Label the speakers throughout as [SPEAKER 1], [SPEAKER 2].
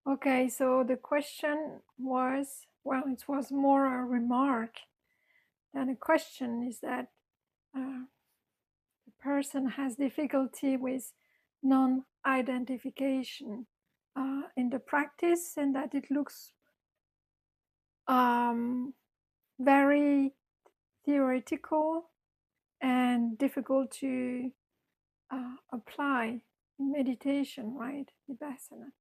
[SPEAKER 1] Okay, so the question was, well, it was more a remark than a question, is that the person has difficulty with non-identification in the practice, and that it looks very theoretical and difficult to apply in meditation, right? Vipassana.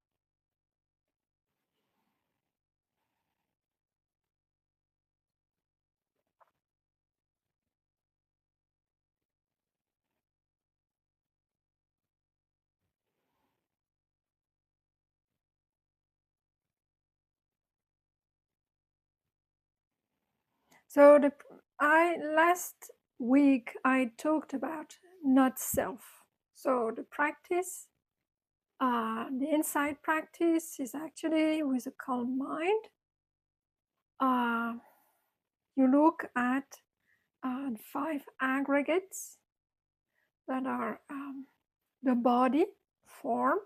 [SPEAKER 1] So last week I talked about not self. So the practice, the insight practice, is actually with a calm mind. You look at 5 aggregates that are the body, form,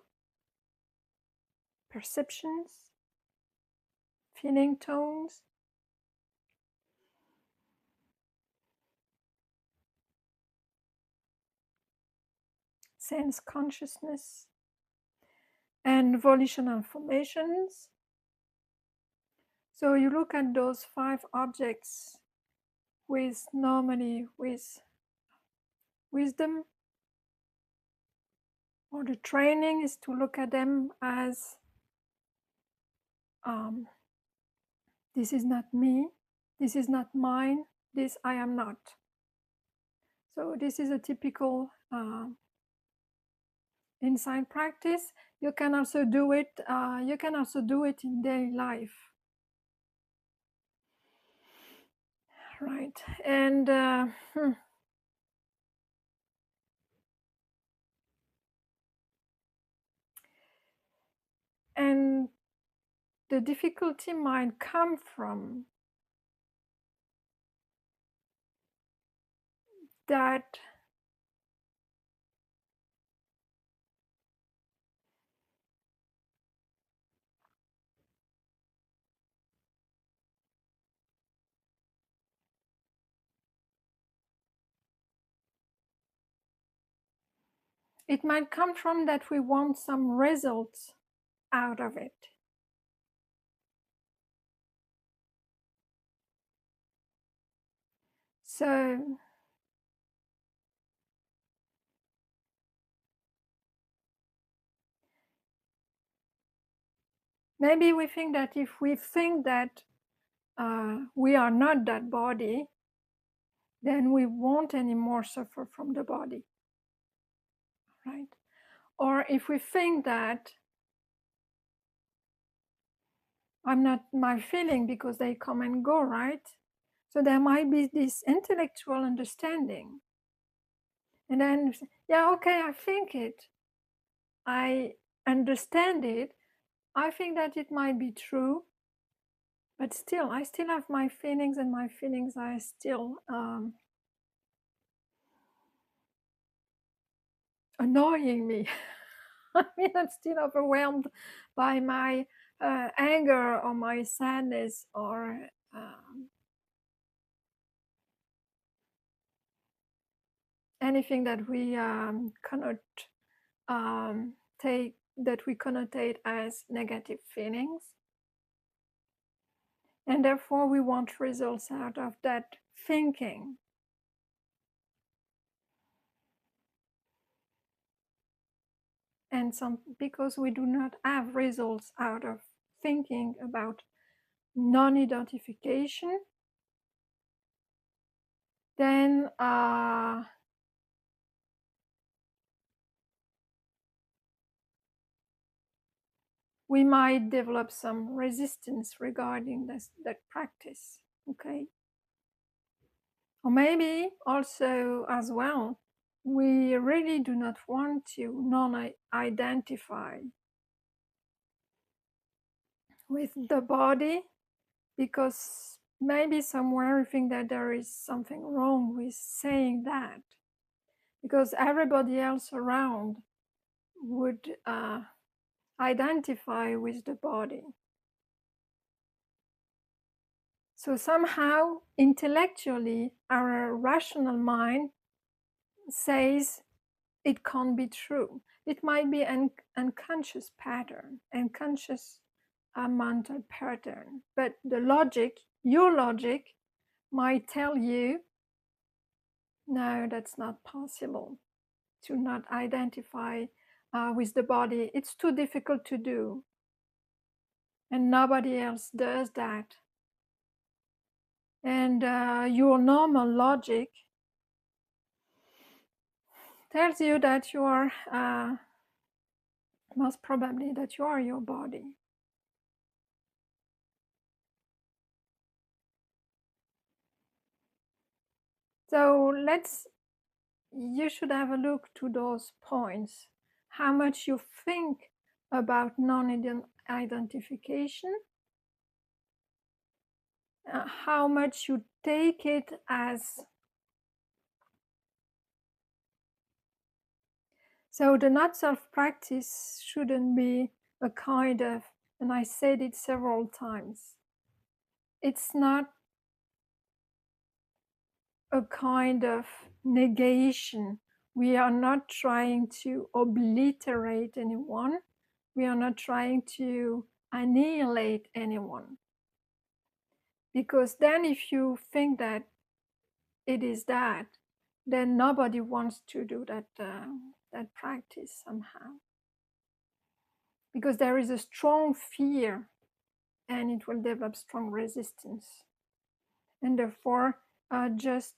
[SPEAKER 1] perceptions, feeling tones, sense consciousness, and volitional formations. So you look at those 5 objects with normally with wisdom, or the training is to look at them as this is not me, this is not mine, this I am not. So this is a typical insight practice. You can also do it. You can also do it in daily life, right? And and the difficulty might come from that it might come from that we want some results out of it. So maybe we think that if we think that we are not that body, then we won't anymore suffer from the body, right? Or if we think that I'm not my feeling because they come and go, right? So there might be this intellectual understanding. And then, yeah, okay, I think it. I understand it. I think that it might be true. But still, I still have my feelings, and my feelings are still annoying me. I mean, I'm still overwhelmed by my anger or my sadness or anything that we cannot take, that we connotate as negative feelings. And therefore, we want results out of that thinking. And because we do not have results out of thinking about non-identification, then we might develop some resistance regarding that practice, okay? Or maybe also as well, we really do not want to non-identify with the body, because maybe somewhere we think that there is something wrong with saying that, because everybody else around would identify with the body. So somehow, intellectually, our rational mind says it can't be true. It might be an unconscious pattern, unconscious mental pattern. But the logic, your logic, might tell you, no, that's not possible to not identify with the body. It's too difficult to do, and nobody else does that. And your normal logic tells you that you are, most probably, that you are your body. So you should have a look to those points. How much you think about non-identification, how much you take it as. So the not self practice shouldn't be a kind of, and I said it several times, it's not a kind of negation. We are not trying to obliterate anyone. We are not trying to annihilate anyone. Because then, if you think that it is that, then nobody wants to do that practice somehow. Because there is a strong fear and it will develop strong resistance. And therefore, just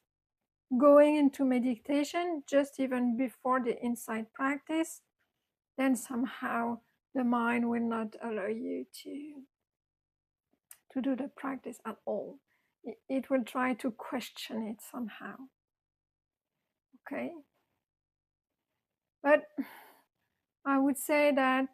[SPEAKER 1] going into meditation, just even before the insight practice, then somehow the mind will not allow you to do the practice at all. It will try to question it somehow. Okay? But I would say that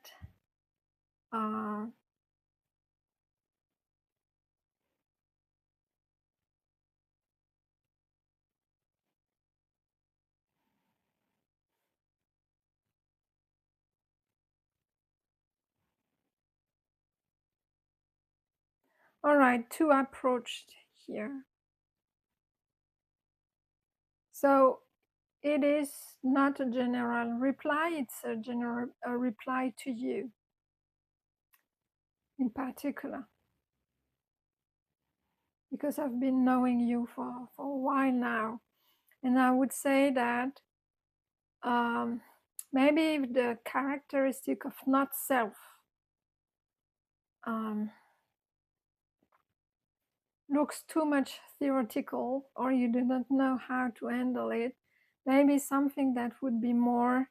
[SPEAKER 1] all right, two approaches here. So it is not a general reply, it's a reply to you in particular. Because I've been knowing you for a while now. And I would say that maybe the characteristic of not self looks too much theoretical, or you do not know how to handle it, maybe something that would be more,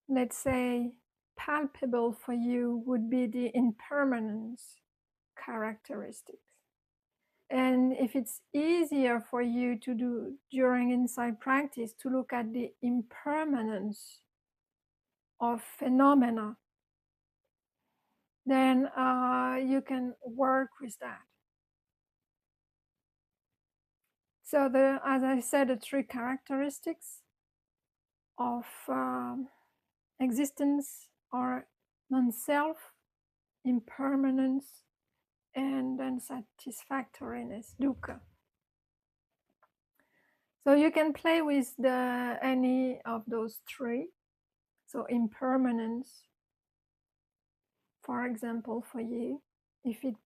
[SPEAKER 1] let's say, palpable for you would be the impermanence characteristics. And if it's easier for you to do during insight practice to look at the impermanence of phenomena, then you can work with that. So, as I said, the three characteristics of existence are non-self, impermanence, and unsatisfactoriness, dukkha. So you can play with any of those three. So impermanence, for example, for you, if it,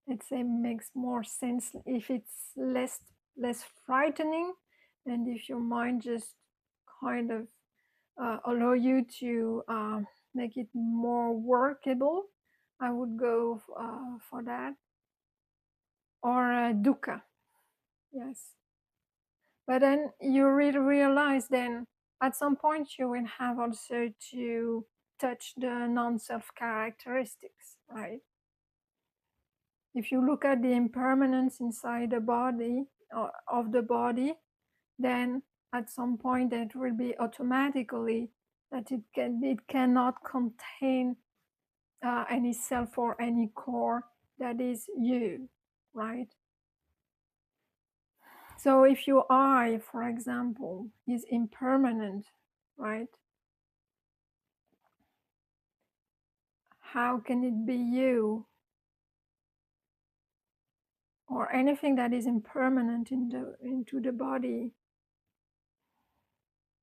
[SPEAKER 1] let's say, makes more sense, if it's less frightening, and if your mind just kind of allow you to make it more workable, I would go for that. Or dukkha, yes. But then you really realize then at some point you will have also to touch the non-self characteristics, right? If you look at the impermanence inside the body, of the body, then at some point it will be automatically that it cannot contain any self or any core that is you, right? So if your eye, for example, is impermanent, right? how can it be you or anything that is impermanent into the body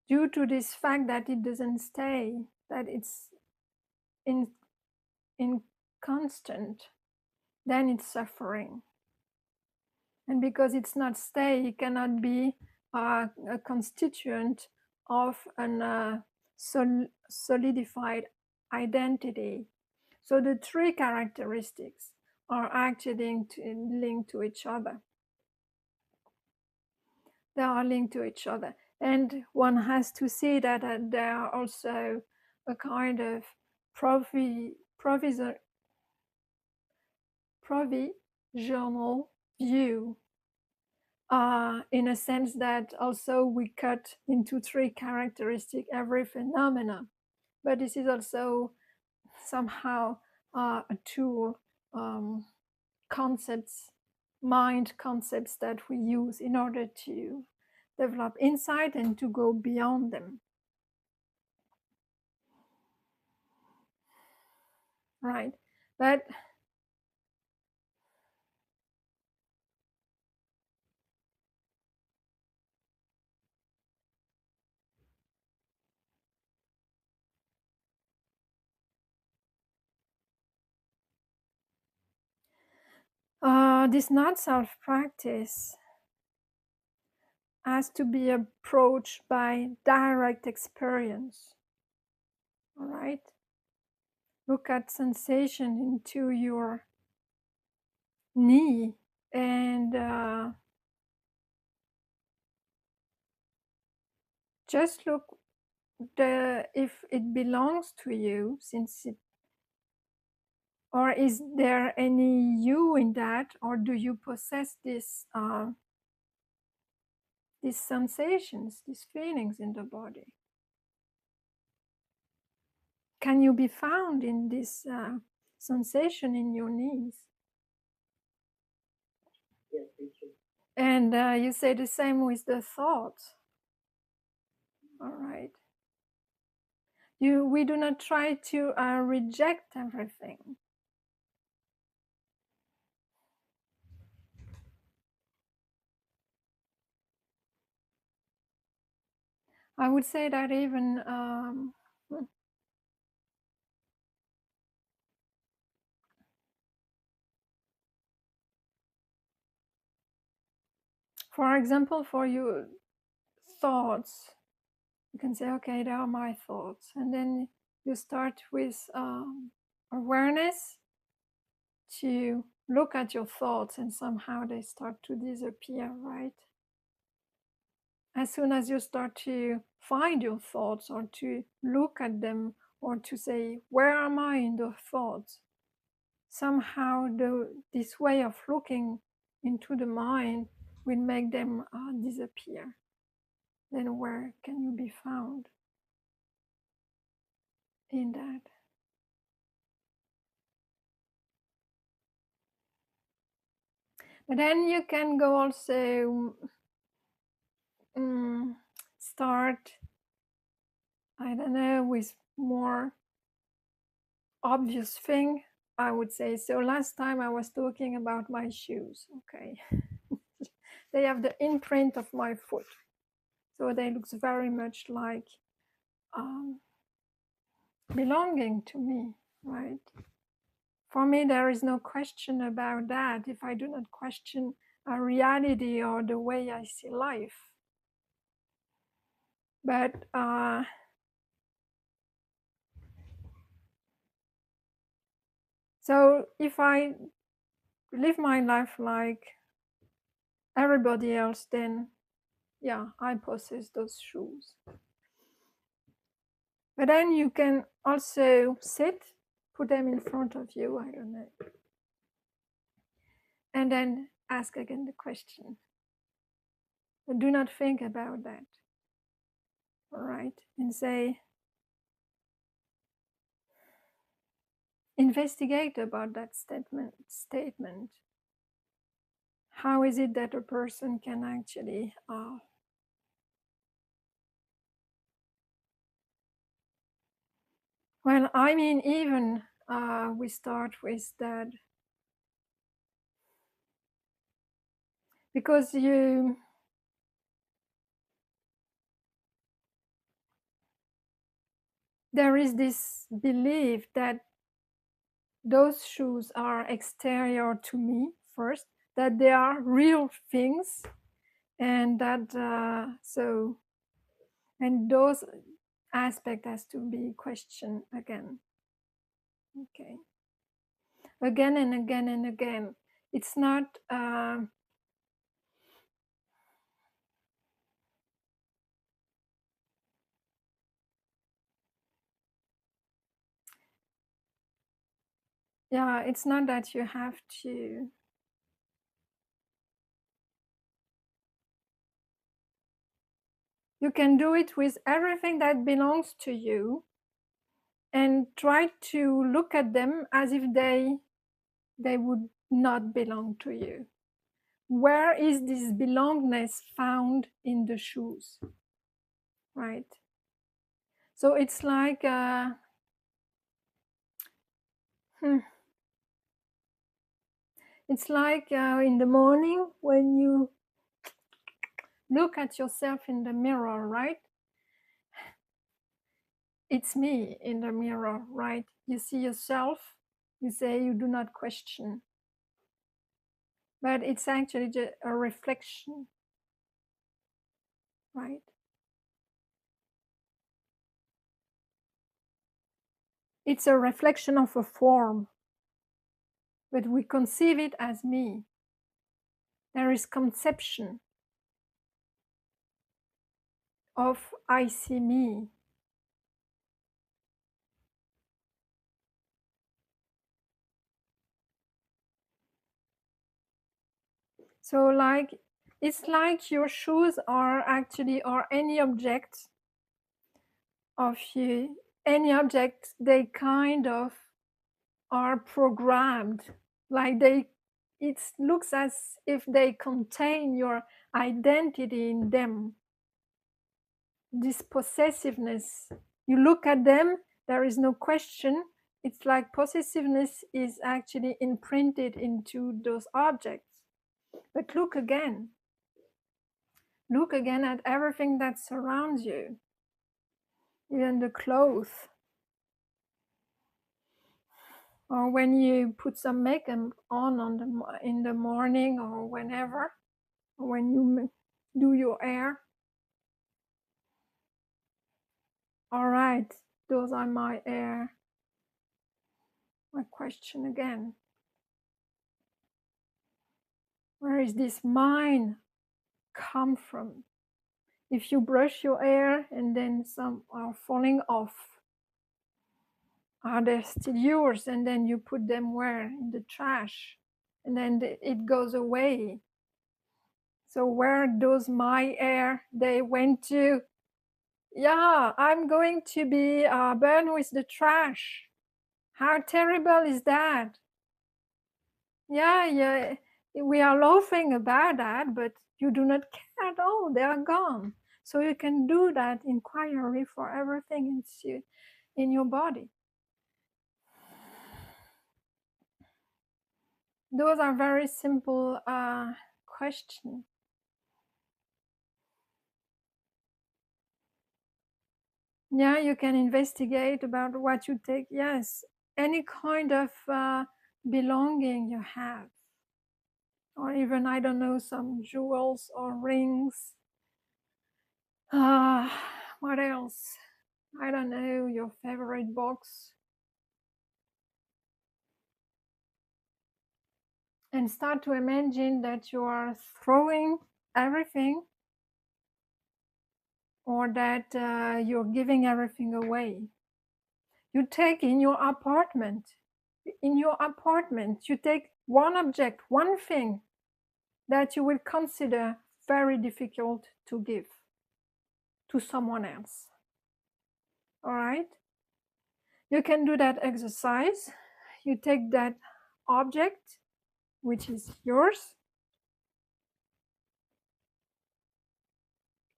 [SPEAKER 1] due to this fact that it doesn't stay, that it's in, in constant, then it's suffering. And because it's not stay, it cannot be a constituent of a solidified identity. So the three characteristics are actually linked to each other. They are linked to each other. And one has to see that they are also a kind of provisional view, in a sense that also we cut into three characteristics every phenomena. But this is also somehow a tool, concepts, mind concepts that we use in order to develop insight and to go beyond them. Right. But this not self practice has to be approached by direct experience. All right. Look at sensation into your knee and just look if it belongs to you, since it, or is there any you in that, or do you possess these sensations, these feelings in the body? Can you be found in this sensation in your knees? And you say the same with the thoughts. All right. We do not try to reject everything. I would say that even for example, for your thoughts, you can say, okay, they are my thoughts. And then you start with awareness to look at your thoughts, and somehow they start to disappear, right? As soon as you start to find your thoughts or to look at them or to say, where am I in the thoughts? Somehow this way of looking into the mind will make them disappear. Then where can you be found in that? But then you can go also start, I don't know, with more obvious thing, I would say. So last time I was talking about my shoes, okay. They have the imprint of my foot. So they look very much like belonging to me, right? For me, there is no question about that if I do not question a reality or the way I see life. But so if I live my life like everybody else, then yeah, I possess those shoes. But then you can also sit, put them in front of you, I don't know, and then ask again the question. But do not think about that, all right? And say, investigate about that statement. How is it that a person can actually well, I mean, even we start with that, because there is this belief that those shoes are exterior to me first, that they are real things, and that and those aspect has to be questioned again. Okay, again and again and again. It's not yeah, it's not that you have to. You can do it with everything that belongs to you, and try to look at them as if they would not belong to you. Where is this belongingness found in the shoes, right? So it's like it's like in the morning when you look at yourself in the mirror, right? It's me in the mirror, right? You see yourself, you say you do not question, but it's actually just a reflection, right? It's a reflection of a form, but we conceive it as me. There is conception of I see me. So like, it's like your shoes are actually, or any object of you, any object, they kind of are programmed, like it looks as if they contain your identity in them, this possessiveness. You look at them, there is no question. It's like possessiveness is actually imprinted into those objects. But look again at everything that surrounds you, even the clothes, or when you put some makeup on in the morning, or whenever, or when you do your hair. All right, those are my hair. My question again, where is this mine come from? If you brush your hair and then some are falling off, are they still yours? And then you put them where? In the trash, and then it goes away. So where does my hair, they went to? Yeah, I'm going to be burned with the trash. How terrible is that? Yeah, we are laughing about that, but you do not care at all. They are gone. So you can do that inquiry for everything in your body. Those are very simple questions. Yeah, you can investigate about what you take. Yes, any kind of belonging you have, or even, I don't know, some jewels or rings. What else? I don't know, your favorite box. And start to imagine that you are throwing everything, or that you're giving everything away. You take in your apartment, you take one object, one thing that you will consider very difficult to give to someone else. All right? You can do that exercise. You take that object, which is yours,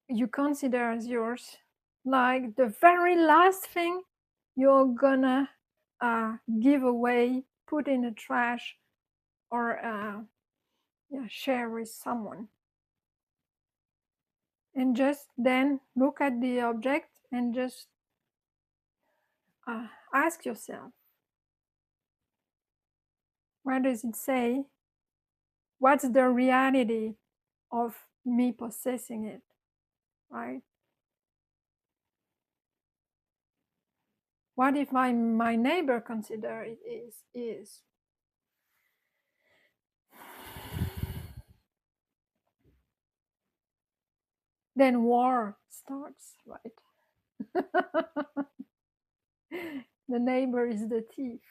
[SPEAKER 1] you consider as yours, like the very last thing you're gonna give away, put in the trash, or share with someone. And just then look at the object and just ask yourself, what does it say? What's the reality of me possessing it, right? What if my neighbor consider it is? Then war starts, right? The neighbor is the thief.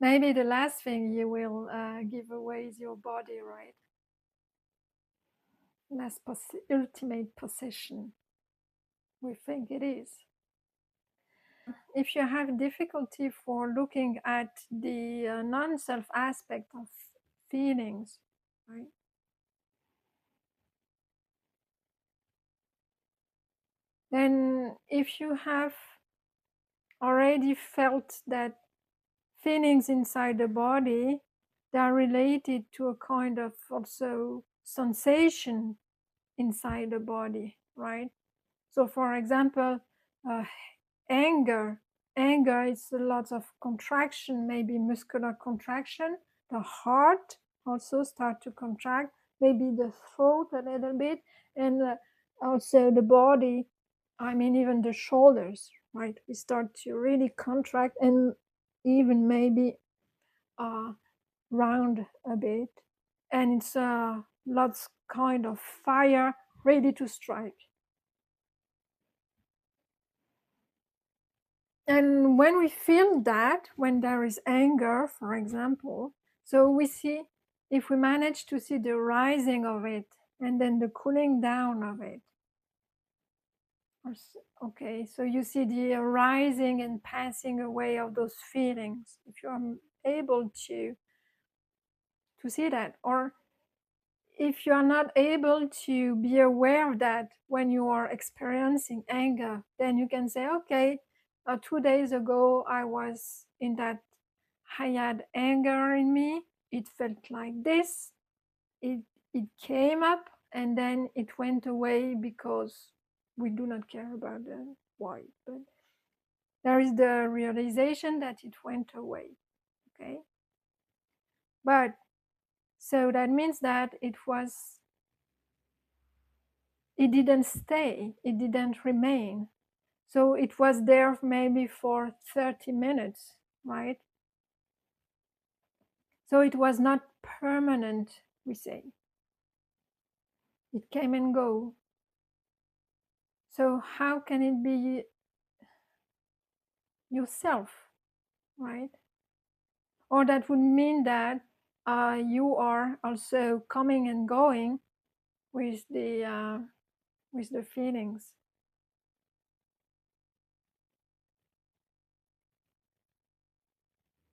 [SPEAKER 1] Maybe the last thing you will give away is your body, right? Last ultimate possession. We think it is. If you have difficulty for looking at the non-self aspect of feelings, right? Then if you have already felt that feelings inside the body, they are related to a kind of also sensation inside the body, right? So for example, uh, anger is a lot of contraction, maybe muscular contraction. The heart also start to contract, maybe the throat a little bit, and also the body, I mean even the shoulders, right? We start to really contract and even maybe round a bit, and it's lots kind of fire ready to strike. And when we feel that, when there is anger, for example, so we see, if we manage to see the rising of it and then the cooling down of it. Okay, so you see the rising and passing away of those feelings. If you're able to see that, or if you are not able to be aware of that when you are experiencing anger, then you can say, okay, 2 days ago I was in that, I had anger in me, it felt like this, it came up and then it went away, because we do not care about the why, but there is the realization that it went away. Okay, but so that means that it didn't stay, it didn't remain. So it was there maybe for 30 minutes, right? So it was not permanent, we say. It came and go. So how can it be yourself, right? Or that would mean that you are also coming and going with the feelings.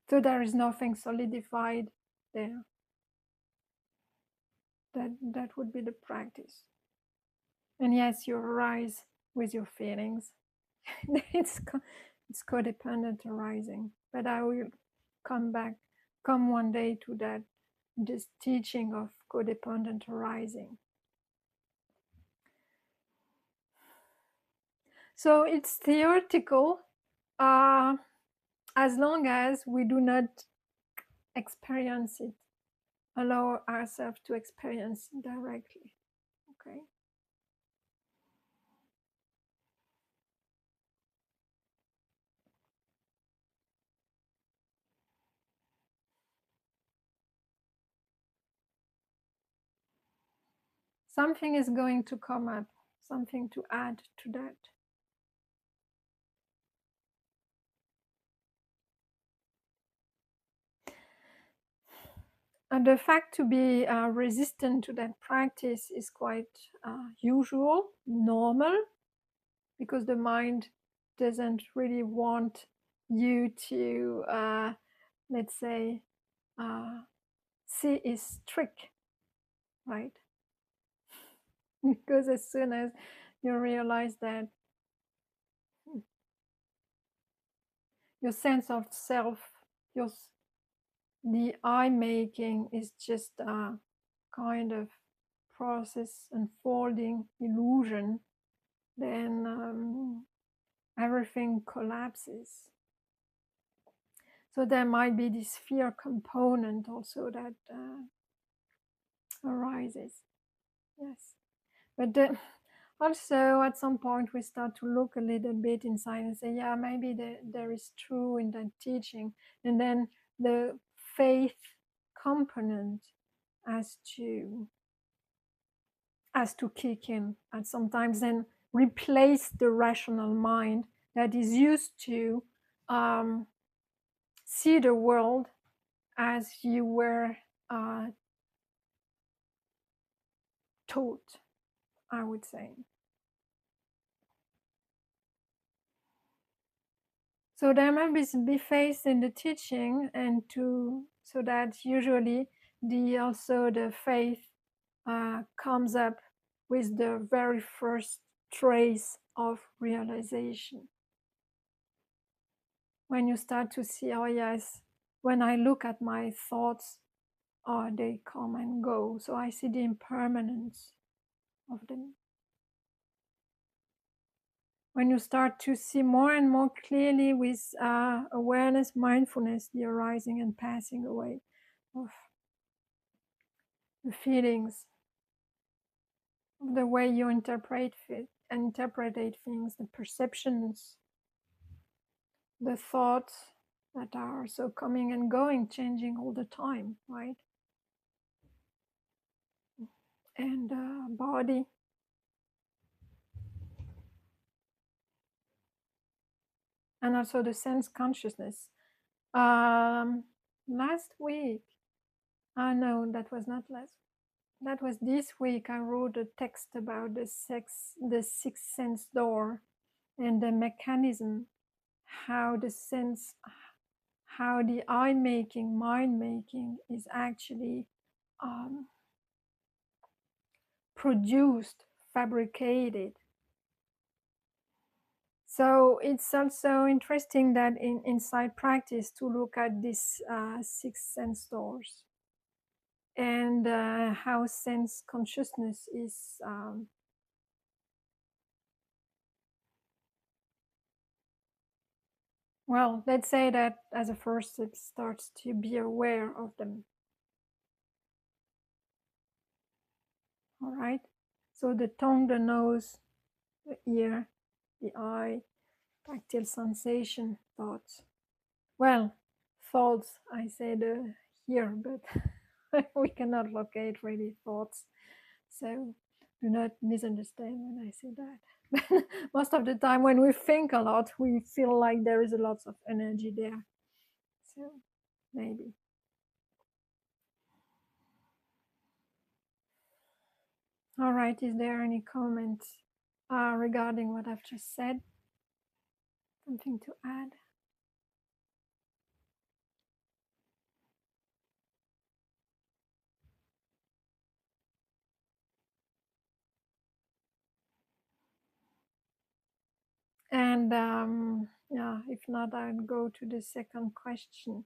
[SPEAKER 1] So there is nothing solidified there. That would be the practice. And yes, you arise with your feelings. it's codependent arising. But I will come one day to that, this teaching of codependent arising. So it's theoretical, as long as we do not experience it, allow ourselves to experience it directly. Okay. Something is going to come up, something to add to that. And the fact to be resistant to that practice is quite usual, normal, because the mind doesn't really want you to, let's say, see its trick, right? Because as soon as you realize that your sense of self, your the I making is just a kind of process unfolding illusion, then everything collapses. So there might be this fear component also that arises. Yes, but then also at some point we start to look a little bit inside and say, yeah, maybe there is true in that teaching, and then the faith component has to kick in, and sometimes then replace the rational mind that is used to um, see the world as you were uh, taught, I would say. So there might be faith in the teaching, and so that usually the faith comes up with the very first trace of realization. When you start to see, oh yes, when I look at my thoughts, oh, they come and go. So I see the impermanence of them. When you start to see more and more clearly with awareness, mindfulness, the arising and passing away of the feelings, of the way you interpret things, the perceptions, the thoughts that are so coming and going, changing all the time, right? And body. And also the sense consciousness. Last week, no, that was not last. That was this week. I wrote a text about the sixth sense door, and the mechanism, how the I making, mind making is actually um, produced, fabricated. So it's also interesting that inside practice to look at these six sense doors, and how sense consciousness is well, let's say that as a first step starts to be aware of them. All right, so the tongue, the nose, the ear, the eye, tactile sensation, thoughts. Well, thoughts, I said here, but we cannot locate really thoughts. So do not misunderstand when I say that. Most of the time when we think a lot, we feel like there is a lot of energy there. So maybe. All right, is there any comments regarding what I've just said? Something to add? And yeah, if not, I'll go to the second question.